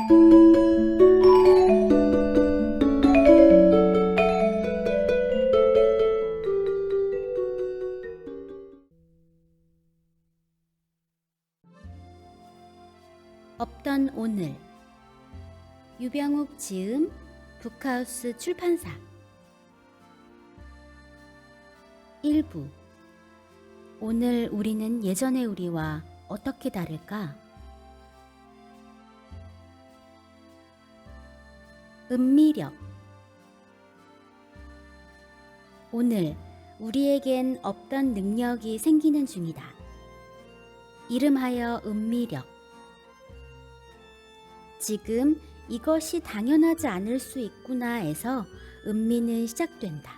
없던 오늘. 유병욱 지음, 북하우스 출판사. 1부. 오늘 우리는 예전의 우리와 어떻게 다를까? 음미력. 오늘 우리에겐 없던 능력이 생기는 중이다. 이름하여 음미력. 지금 이것이 당연하지 않을 수 있구나에서 음미는 시작된다.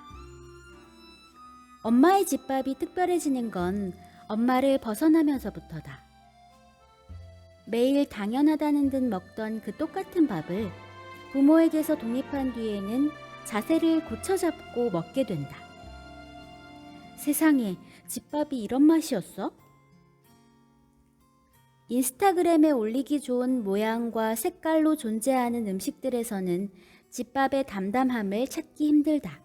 엄마의 집밥이 특별해지는 건 엄마를 벗어나면서부터다. 매일 당연하다는 듯 먹던 그 똑같은 밥을 부모에게서 독립한 뒤에는 자세를 고쳐잡고 먹게 된다. 세상에, 집밥이 이런 맛이었어? 인스타그램에 올리기 좋은 모양과 색깔로 존재하는 음식들에서는 집밥의 담담함을 찾기 힘들다.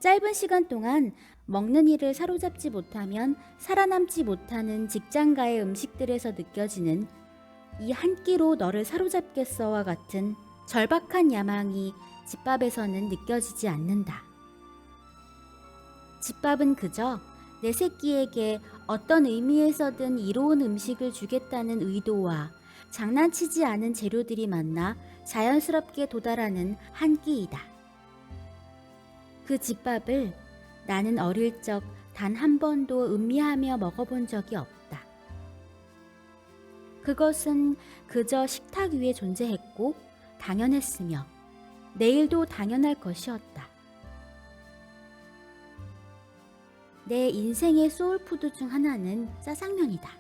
짧은 시간 동안 먹는 이를 사로잡지 못하면 살아남지 못하는 직장가의 음식들에서 느껴지는 이 한 끼로 너를 사로잡겠어와 같은 절박한 야망이 집밥에서는 느껴지지 않는다. 집밥은 그저 내 새끼에게 어떤 의미에서든 이로운 음식을 주겠다는 의도와 장난치지 않은 재료들이 만나 자연스럽게 도달하는 한 끼이다. 그 집밥을 나는 어릴 적 단 한 번도 음미하며 먹어본 적이 없다. 그것은 그저 식탁 위에 존재했고 당연했으며 내일도 당연할 것이었다. 내 인생의 소울푸드 중 하나는 짜장면이다.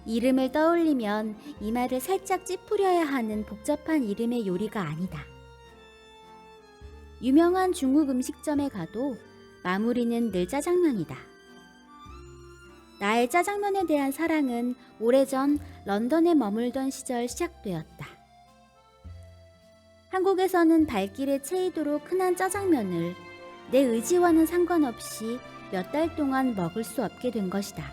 이름을 떠올리면 이마를 살짝 찌푸려야 하는 복잡한 이름의 요리가 아니다. 유명한 중국 음식점에 가도 마무리는 늘 짜장면이다. 나의 짜장면에 대한 사랑은 오래전 런던에 머물던 시절 시작되었다. 한국에서는 발길에 채이도록 흔한 짜장면을 내 의지와는 상관없이 몇 달 동안 먹을 수 없게 된 것이다.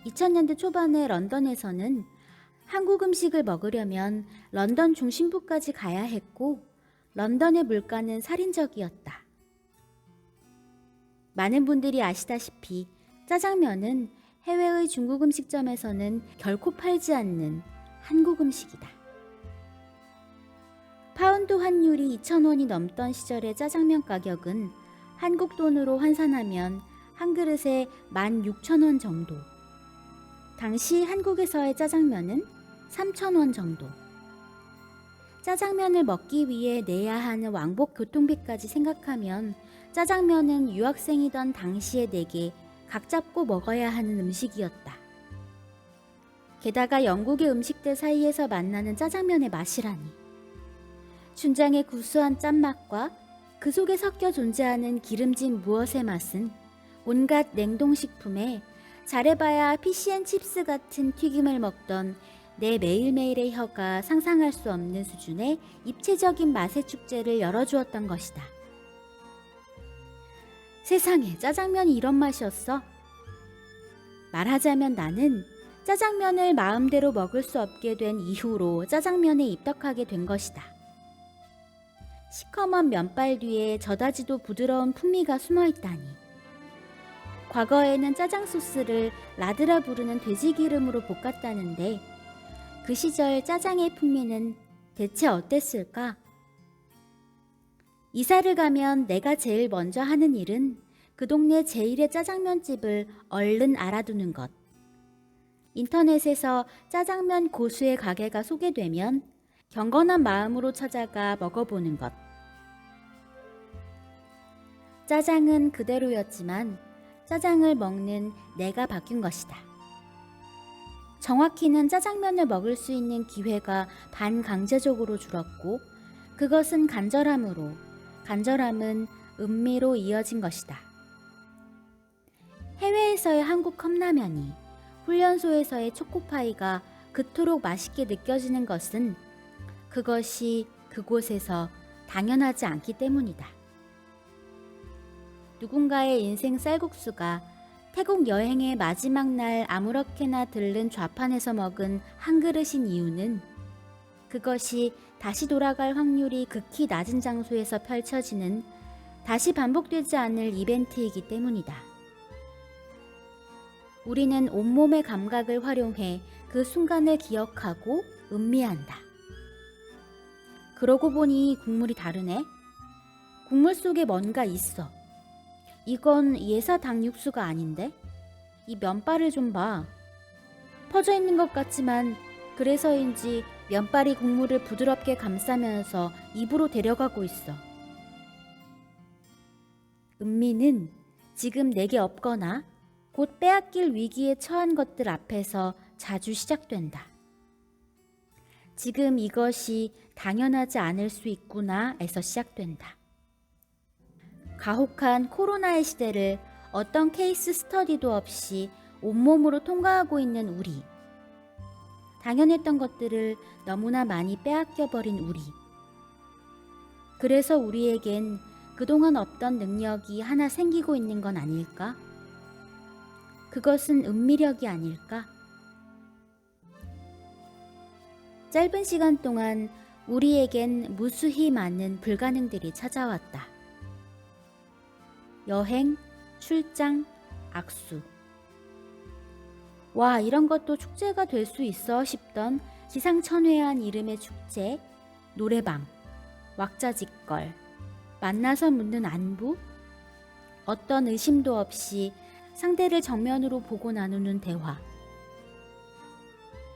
2000년대 초반에 런던에서는 한국 음식을 먹으려면 런던 중심부까지 가야 했고 런던의 물가는 살인적이었다. 많은 분들이 아시다시피 짜장면은 해외의 중국 음식점에서는 결코 팔지 않는 한국 음식이다. 파운드 환율이 2,000원이 넘던 시절의 짜장면 가격은 한국 돈으로 환산하면 한 그릇에 16,000원 정도. 당시 한국에서의 짜장면은 3,000원 정도. 짜장면을 먹기 위해 내야 하는 왕복 교통비까지 생각하면 짜장면은 유학생이던 당시의 내게 각 잡고 먹어야 하는 음식이었다. 게다가 영국의 음식들 사이에서 만나는 짜장면의 맛이라니. 춘장의 구수한 짠맛과 그 속에 섞여 존재하는 기름진 무엇의 맛은 온갖 냉동식품에 잘해봐야 피시앤칩스 같은 튀김을 먹던 내 매일매일의 혀가 상상할 수 없는 수준의 입체적인 맛의 축제를 열어주었던 것이다. 세상에, 짜장면이 이런 맛이었어? 말하자면 나는 짜장면을 마음대로 먹을 수 없게 된 이후로 짜장면에 입덕하게 된 것이다. 시커먼 면발 뒤에 저다지도 부드러운 풍미가 숨어있다니. 과거에는 짜장 소스를 라드라 부르는 돼지기름으로 볶았다는데 그 시절 짜장의 풍미는 대체 어땠을까? 이사를 가면 내가 제일 먼저 하는 일은 그 동네 제일의 짜장면집을 얼른 알아두는 것. 인터넷에서 짜장면 고수의 가게가 소개되면 경건한 마음으로 찾아가 먹어보는 것. 짜장은 그대로였지만 짜장을 먹는 내가 바뀐 것이다. 정확히는 짜장면을 먹을 수 있는 기회가 반강제적으로 줄었고 그것은 간절함으로, 간절함은 음미로 이어진 것이다. 해외에서의 한국 컵라면이, 훈련소에서의 초코파이가 그토록 맛있게 느껴지는 것은 그것이 그곳에서 당연하지 않기 때문이다. 누군가의 인생 쌀국수가 태국 여행의 마지막 날 아무렇게나 들른 좌판에서 먹은 한 그릇인 이유는 그것이 다시 돌아갈 확률이 극히 낮은 장소에서 펼쳐지는 다시 반복되지 않을 이벤트이기 때문이다. 우리는 온몸의 감각을 활용해 그 순간을 기억하고 음미한다. 그러고 보니 국물이 다르네. 국물 속에 뭔가 있어. 이건 예사당 육수가 아닌데? 이 면발을 좀 봐. 퍼져 있는 것 같지만 그래서인지 면발이 국물을 부드럽게 감싸면서 입으로 데려가고 있어. 음미는 지금 내게 없거나 곧 빼앗길 위기에 처한 것들 앞에서 자주 시작된다. 지금 이것이 당연하지 않을 수 있구나에서 시작된다. 가혹한 코로나의 시대를 어떤 케이스 스터디도 없이 온몸으로 통과하고 있는 우리. 당연했던 것들을 너무나 많이 빼앗겨버린 우리. 그래서 우리에겐 그동안 없던 능력이 하나 생기고 있는 건 아닐까? 그것은 음미력이 아닐까? 짧은 시간 동안 우리에겐 무수히 많은 불가능들이 찾아왔다. 여행, 출장, 악수. 와, 이런 것도 축제가 될 수 있어 싶던 기상천외한 이름의 축제, 노래방, 왁자지껄, 만나서 묻는 안부, 어떤 의심도 없이 상대를 정면으로 보고 나누는 대화.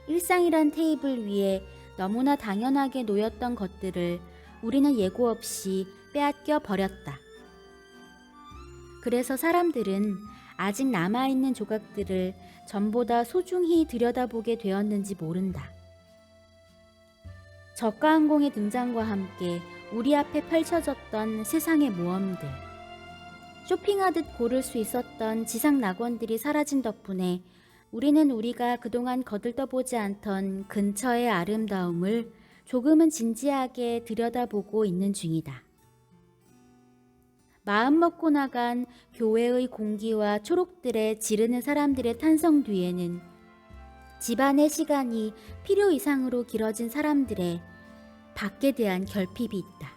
일상이란 테이블 위에 너무나 당연하게 놓였던 것들을 우리는 예고 없이 빼앗겨 버렸다. 그래서 사람들은 아직 남아있는 조각들을 전보다 소중히 들여다보게 되었는지 모른다. 저가 항공의 등장과 함께 우리 앞에 펼쳐졌던 세상의 모험들, 쇼핑하듯 고를 수 있었던 지상 낙원들이 사라진 덕분에 우리는 우리가 그동안 거들떠보지 않던 근처의 아름다움을 조금은 진지하게 들여다보고 있는 중이다. 마음 먹고 나간 교회의 공기와 초록들에 지르는 사람들의 탄성 뒤에는 집안의 시간이 필요 이상으로 길어진 사람들의 밖에 대한 결핍이 있다.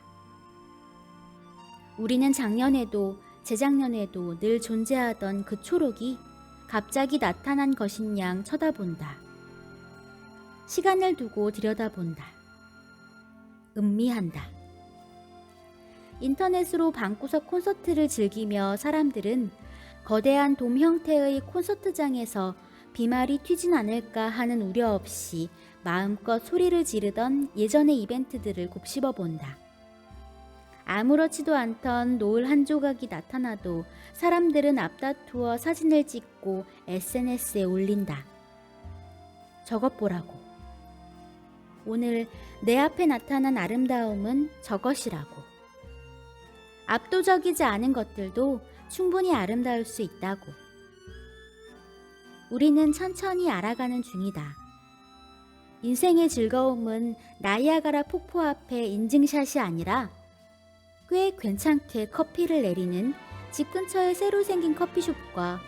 우리는 작년에도 재작년에도 늘 존재하던 그 초록이 갑자기 나타난 것인 양 쳐다본다. 시간을 두고 들여다본다. 음미한다. 인터넷으로 방구석 콘서트를 즐기며 사람들은 거대한 돔 형태의 콘서트장에서 비말이 튀진 않을까 하는 우려 없이 마음껏 소리를 지르던 예전의 이벤트들을 곱씹어 본다. 아무렇지도 않던 노을 한 조각이 나타나도 사람들은 앞다투어 사진을 찍고 SNS에 올린다. 저것 보라고. 오늘 내 앞에 나타난 아름다움은 저것이라고. 압도적이지 않은 것들도 충분히 아름다울 수 있다고. 우리는 천천히 알아가는 중이다. 인생의 즐거움은 나이아가라 폭포 앞에 인증샷이 아니라 꽤 괜찮게 커피를 내리는 집 근처에 새로 생긴 커피숍과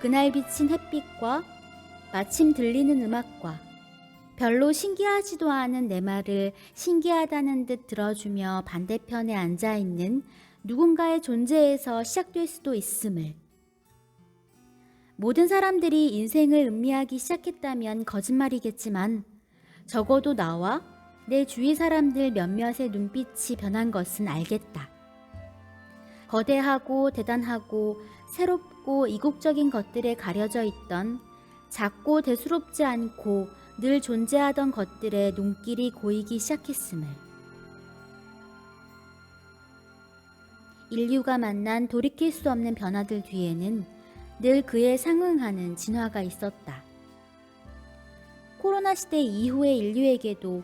그날 비친 햇빛과 마침 들리는 음악과 별로 신기하지도 않은 내 말을 신기하다는 듯 들어주며 반대편에 앉아있는 누군가의 존재에서 시작될 수도 있음을. 모든 사람들이 인생을 음미하기 시작했다면 거짓말이겠지만 적어도 나와 내 주위 사람들 몇몇의 눈빛이 변한 것은 알겠다. 거대하고 대단하고 새롭고 이국적인 것들에 가려져 있던 작고 대수롭지 않고 늘 존재하던 것들의 눈길이 고이기 시작했음을. 인류가 만난 돌이킬 수 없는 변화들 뒤에는 늘 그에 상응하는 진화가 있었다. 코로나 시대 이후의 인류에게도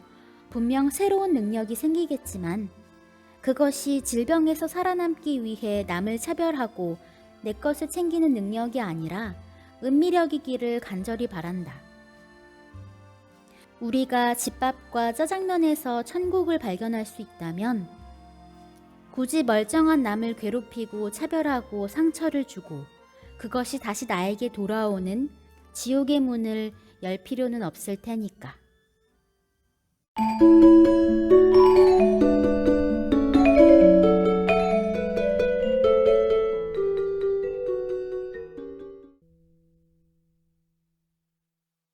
분명 새로운 능력이 생기겠지만 그것이 질병에서 살아남기 위해 남을 차별하고 내 것을 챙기는 능력이 아니라 은미력이기를 간절히 바란다. 우리가 집밥과 짜장면에서 천국을 발견할 수 있다면 굳이 멀쩡한 남을 괴롭히고 차별하고 상처를 주고 그것이 다시 나에게 돌아오는 지옥의 문을 열 필요는 없을 테니까.